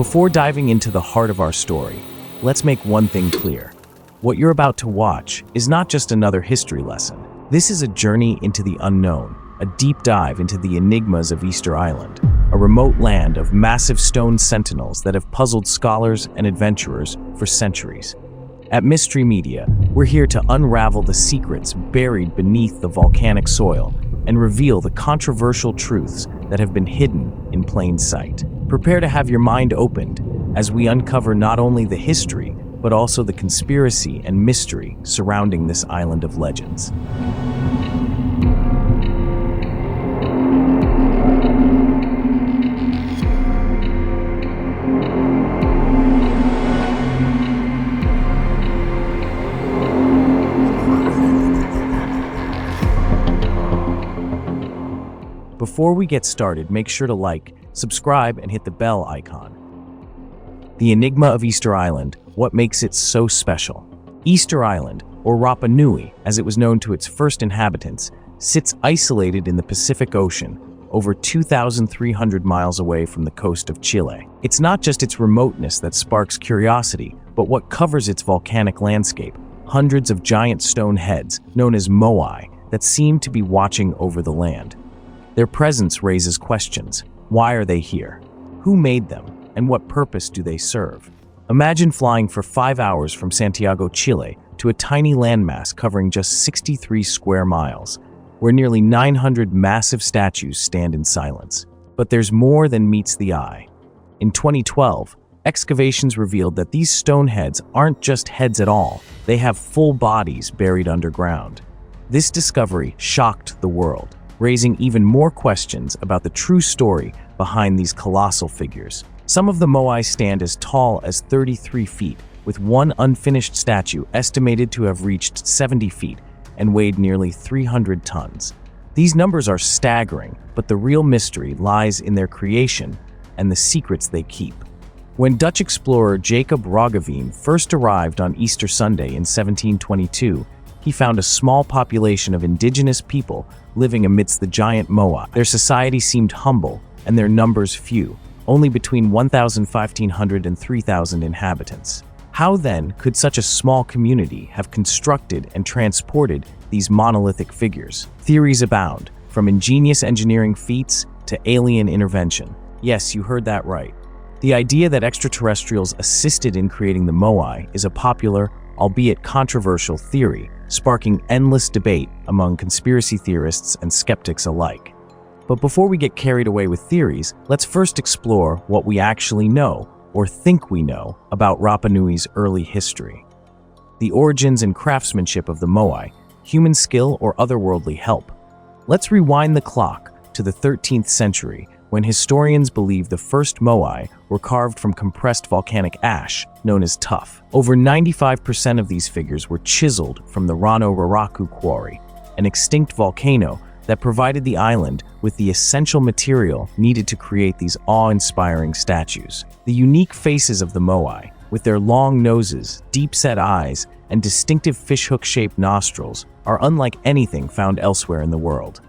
Before diving into the heart of our story, let's make one thing clear. What you're about to watch is not just another history lesson. This is a journey into the unknown, a deep dive into the enigmas of Easter Island, a remote land of massive stone sentinels that have puzzled scholars and adventurers for centuries. At Mystery Media, we're here to unravel the secrets buried beneath the volcanic soil and reveal the controversial truths that have been hidden in plain sight. Prepare to have your mind opened as we uncover not only the history, but also the conspiracy and mystery surrounding this island of legends. Before we get started, make sure to like, subscribe, and hit the bell icon. The Enigma of Easter Island, what makes it so special? Easter Island, or Rapa Nui, as it was known to its first inhabitants, sits isolated in the Pacific Ocean, over 2,300 miles away from the coast of Chile. It's not just its remoteness that sparks curiosity, but what covers its volcanic landscape, hundreds of giant stone heads, known as Moai, that seem to be watching over the land. Their presence raises questions. Why are they here? Who made them? And what purpose do they serve? Imagine flying for 5 hours from Santiago, Chile, to a tiny landmass covering just 63 square miles, where nearly 900 massive statues stand in silence. But there's more than meets the eye. In 2012, excavations revealed that these stone heads aren't just heads at all, they have full bodies buried underground. This discovery shocked the world, raising even more questions about the true story behind these colossal figures. Some of the Moai stand as tall as 33 feet, with one unfinished statue estimated to have reached 70 feet and weighed nearly 300 tons. These numbers are staggering, but the real mystery lies in their creation and the secrets they keep. When Dutch explorer Jacob Roggeveen first arrived on Easter Sunday in 1722, he found a small population of indigenous people living amidst the giant Moai. Their society seemed humble, and their numbers few, only between 1,500 and 3,000 inhabitants. How then could such a small community have constructed and transported these monolithic figures? Theories abound, from ingenious engineering feats to alien intervention. Yes, you heard that right. The idea that extraterrestrials assisted in creating the Moai is a popular, albeit controversial theory, sparking endless debate among conspiracy theorists and skeptics alike. But before we get carried away with theories, let's first explore what we actually know, or think we know, about Rapa Nui's early history. The origins and craftsmanship of the Moai, human skill or otherworldly help. Let's rewind the clock to the 13th century, when historians believe the first Moai were carved from compressed volcanic ash, known as tuff. Over 95% of these figures were chiseled from the Rano Raraku quarry, an extinct volcano that provided the island with the essential material needed to create these awe-inspiring statues. The unique faces of the Moai, with their long noses, deep-set eyes, and distinctive fishhook-shaped nostrils, are unlike anything found elsewhere in the world.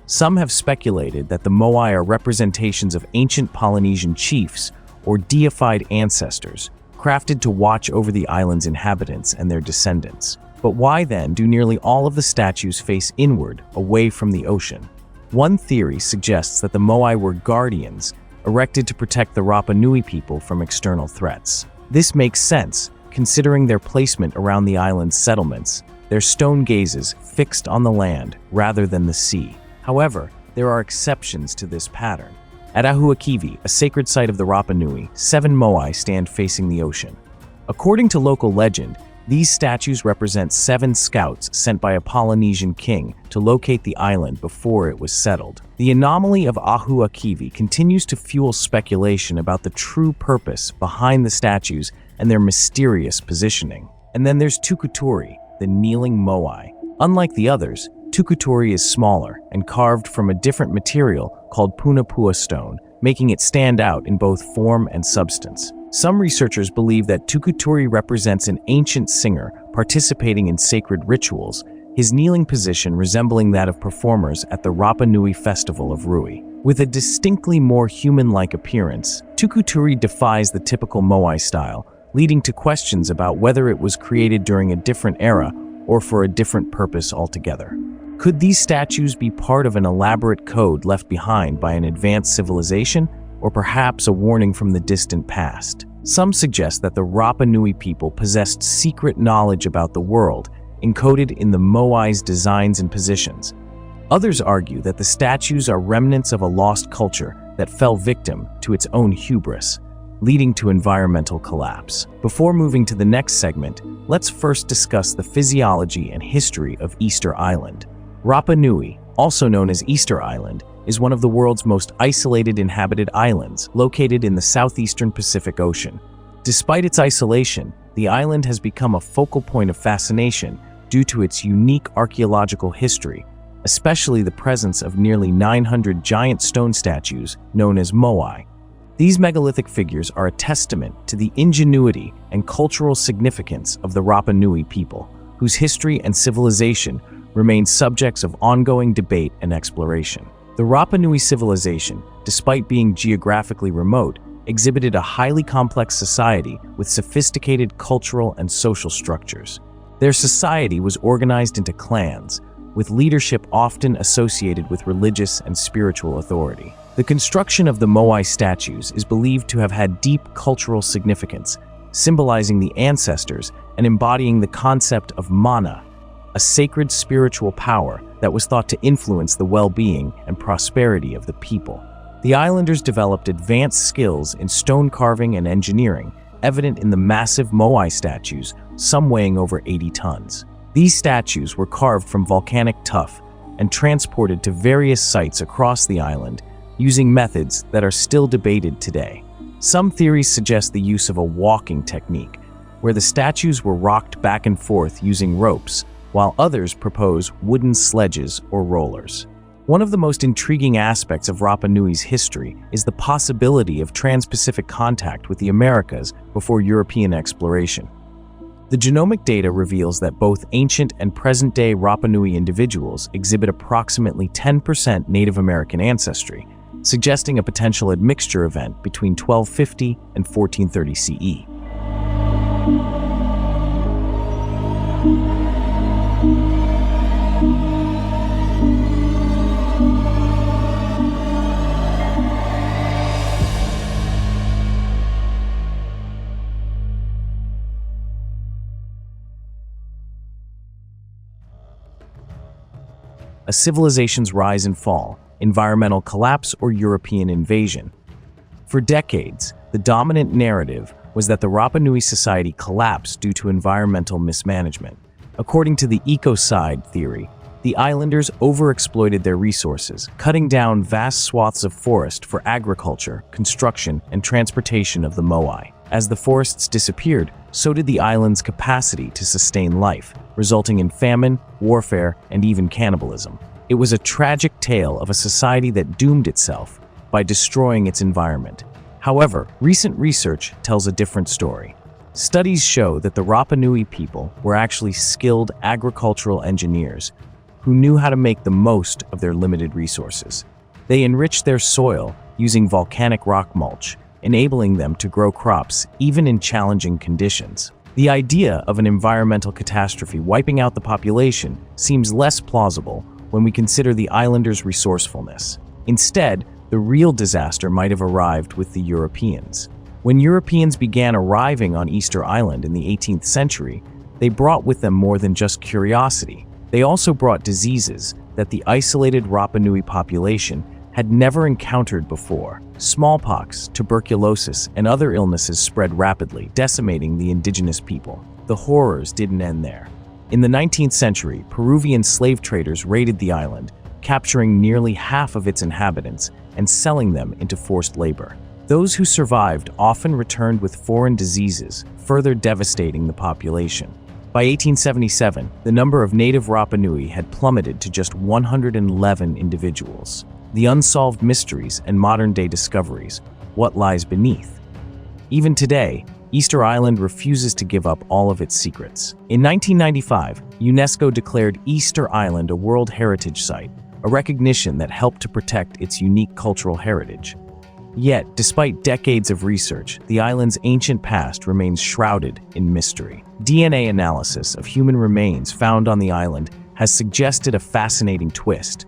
Some have speculated that the Moai are representations of ancient Polynesian chiefs or deified ancestors, crafted to watch over the island's inhabitants and their descendants. But why then do nearly all of the statues face inward, away from the ocean? One theory suggests that the Moai were guardians, erected to protect the Rapa Nui people from external threats. This makes sense, considering their placement around the island's settlements, their stone gazes fixed on the land rather than the sea. However, there are exceptions to this pattern. At Ahuakivi, a sacred site of the Rapa Nui, 7 Moai stand facing the ocean. According to local legend, these statues represent 7 scouts sent by a Polynesian king to locate the island before it was settled. The anomaly of Ahuakivi continues to fuel speculation about the true purpose behind the statues and their mysterious positioning. And then there's Tukuturi, the kneeling Moai. Unlike the others, Tukuturi is smaller and carved from a different material called punapua stone, making it stand out in both form and substance. Some researchers believe that Tukuturi represents an ancient singer participating in sacred rituals, his kneeling position resembling that of performers at the Rapa Nui festival of Rui. With a distinctly more human-like appearance, Tukuturi defies the typical Moai style, leading to questions about whether it was created during a different era or for a different purpose altogether. Could these statues be part of an elaborate code left behind by an advanced civilization, or perhaps a warning from the distant past? Some suggest that the Rapa Nui people possessed secret knowledge about the world, encoded in the Moai's designs and positions. Others argue that the statues are remnants of a lost culture that fell victim to its own hubris, leading to environmental collapse. Before moving to the next segment, let's first discuss the physiology and history of Easter Island. Rapa Nui, also known as Easter Island, is one of the world's most isolated inhabited islands, located in the southeastern Pacific Ocean. Despite its isolation, the island has become a focal point of fascination due to its unique archaeological history, especially the presence of nearly 900 giant stone statues known as Moai. These megalithic figures are a testament to the ingenuity and cultural significance of the Rapa Nui people, whose history and civilization remain subjects of ongoing debate and exploration. The Rapa Nui civilization, despite being geographically remote, exhibited a highly complex society with sophisticated cultural and social structures. Their society was organized into clans, with leadership often associated with religious and spiritual authority. The construction of the Moai statues is believed to have had deep cultural significance, symbolizing the ancestors and embodying the concept of mana, a sacred spiritual power that was thought to influence the well-being and prosperity of the people. The islanders developed advanced skills in stone carving and engineering, evident in the massive Moai statues, some weighing over 80 tons. These statues were carved from volcanic tuff and transported to various sites across the island using methods that are still debated today. Some theories suggest the use of a walking technique, where the statues were rocked back and forth using ropes, while others propose wooden sledges or rollers. One of the most intriguing aspects of Rapa Nui's history is the possibility of trans-Pacific contact with the Americas before European exploration. The genomic data reveals that both ancient and present-day Rapa Nui individuals exhibit approximately 10% Native American ancestry, suggesting a potential admixture event between 1250 and 1430 CE. A civilization's rise and fall, environmental collapse, or European invasion. For decades, the dominant narrative was that the Rapa Nui society collapsed due to environmental mismanagement. According to the ecocide theory, the islanders overexploited their resources, cutting down vast swaths of forest for agriculture, construction, and transportation of the Moai. As the forests disappeared, so did the island's capacity to sustain life, resulting in famine, warfare, and even cannibalism. It was a tragic tale of a society that doomed itself by destroying its environment. However, recent research tells a different story. Studies show that the Rapa Nui people were actually skilled agricultural engineers who knew how to make the most of their limited resources. They enriched their soil using volcanic rock mulch, enabling them to grow crops even in challenging conditions. The idea of an environmental catastrophe wiping out the population seems less plausible when we consider the islanders' resourcefulness. Instead, the real disaster might have arrived with the Europeans. When Europeans began arriving on Easter Island in the 18th century, they brought with them more than just curiosity. They also brought diseases that the isolated Rapa Nui population had never encountered before. Smallpox, tuberculosis, and other illnesses spread rapidly, decimating the indigenous people. The horrors didn't end there. In the 19th century, Peruvian slave traders raided the island, capturing nearly half of its inhabitants and selling them into forced labor. Those who survived often returned with foreign diseases, further devastating the population. By 1877, the number of native Rapa Nui had plummeted to just 111 individuals. The unsolved mysteries and modern-day discoveries, what lies beneath? Even today, Easter Island refuses to give up all of its secrets. In 1995, UNESCO declared Easter Island a World Heritage Site, a recognition that helped to protect its unique cultural heritage. Yet, despite decades of research, the island's ancient past remains shrouded in mystery. DNA analysis of human remains found on the island has suggested a fascinating twist.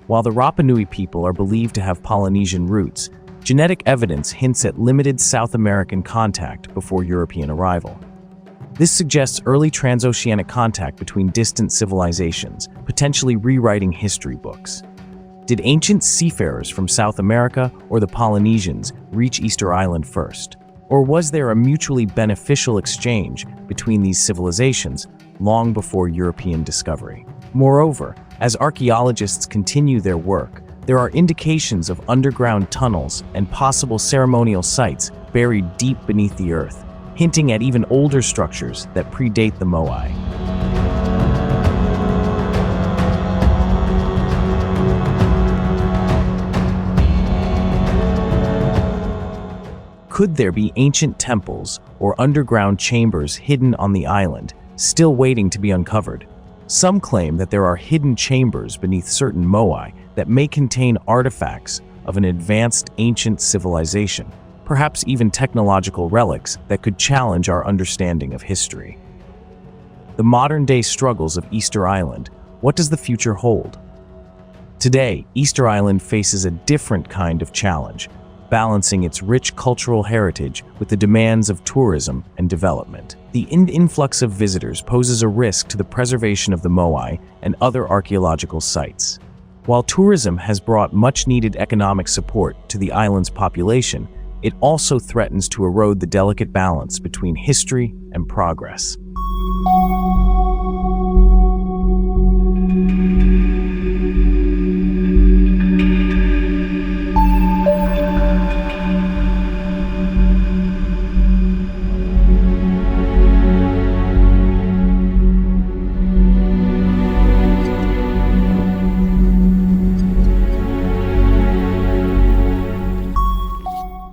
While the Rapa Nui people are believed to have Polynesian roots, genetic evidence hints at limited South American contact before European arrival. This suggests early transoceanic contact between distant civilizations, potentially rewriting history books. Did ancient seafarers from South America or the Polynesians reach Easter Island first? Or was there a mutually beneficial exchange between these civilizations long before European discovery? Moreover, as archaeologists continue their work, there are indications of underground tunnels and possible ceremonial sites buried deep beneath the earth, hinting at even older structures that predate the Moai. Could there be ancient temples or underground chambers hidden on the island, still waiting to be uncovered? Some claim that there are hidden chambers beneath certain Moai that may contain artifacts of an advanced ancient civilization, perhaps even technological relics that could challenge our understanding of history. The modern-day struggles of Easter Island, what does the future hold? Today, Easter Island faces a different kind of challenge, balancing its rich cultural heritage with the demands of tourism and development. The influx of visitors poses a risk to the preservation of the Moai and other archaeological sites. While tourism has brought much-needed economic support to the island's population, it also threatens to erode the delicate balance between history and progress.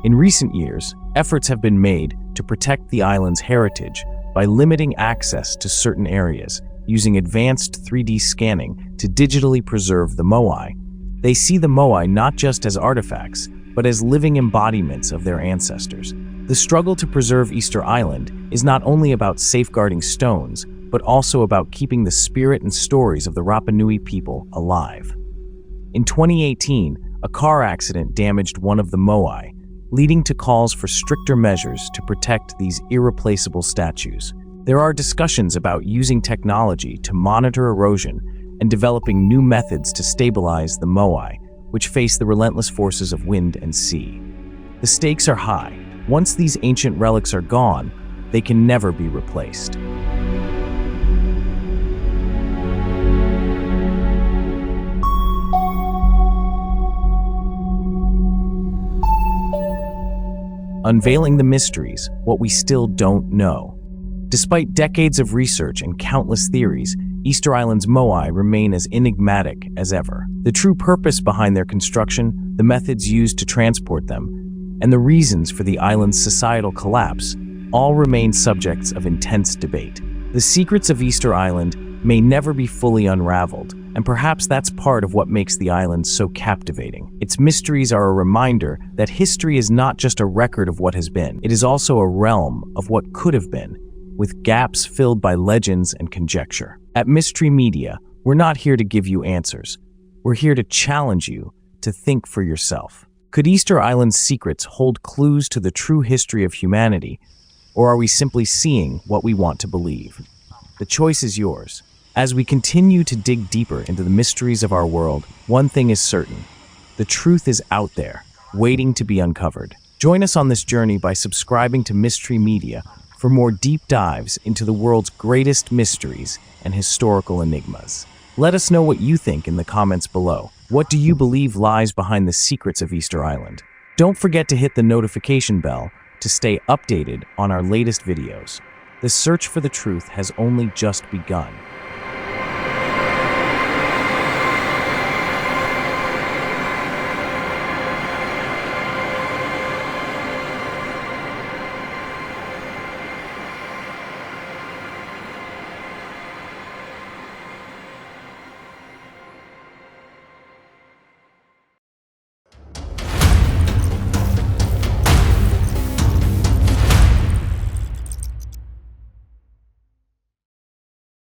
In recent years, efforts have been made to protect the island's heritage by limiting access to certain areas, using advanced 3D scanning to digitally preserve the Moai. They see the Moai not just as artifacts, but as living embodiments of their ancestors. The struggle to preserve Easter Island is not only about safeguarding stones, but also about keeping the spirit and stories of the Rapa Nui people alive. In 2018, a car accident damaged one of the Moai, leading to calls for stricter measures to protect these irreplaceable statues. There are discussions about using technology to monitor erosion and developing new methods to stabilize the Moai, which face the relentless forces of wind and sea. The stakes are high. Once these ancient relics are gone, they can never be replaced. Unveiling the mysteries, what we still don't know. Despite decades of research and countless theories, Easter Island's Moai remain as enigmatic as ever. The true purpose behind their construction, the methods used to transport them, and the reasons for the island's societal collapse all remain subjects of intense debate. The secrets of Easter Island may never be fully unraveled, and perhaps that's part of what makes the island so captivating. Its mysteries are a reminder that history is not just a record of what has been, it is also a realm of what could have been, with gaps filled by legends and conjecture. At Mystery Media, we're not here to give you answers. We're here to challenge you to think for yourself. Could Easter Island's secrets hold clues to the true history of humanity, or are we simply seeing what we want to believe? The choice is yours. As we continue to dig deeper into the mysteries of our world, one thing is certain. The truth is out there, waiting to be uncovered. Join us on this journey by subscribing to Mystery Media for more deep dives into the world's greatest mysteries and historical enigmas. Let us know what you think in the comments below. What do you believe lies behind the secrets of Easter Island? Don't forget to hit the notification bell to stay updated on our latest videos. The search for the truth has only just begun.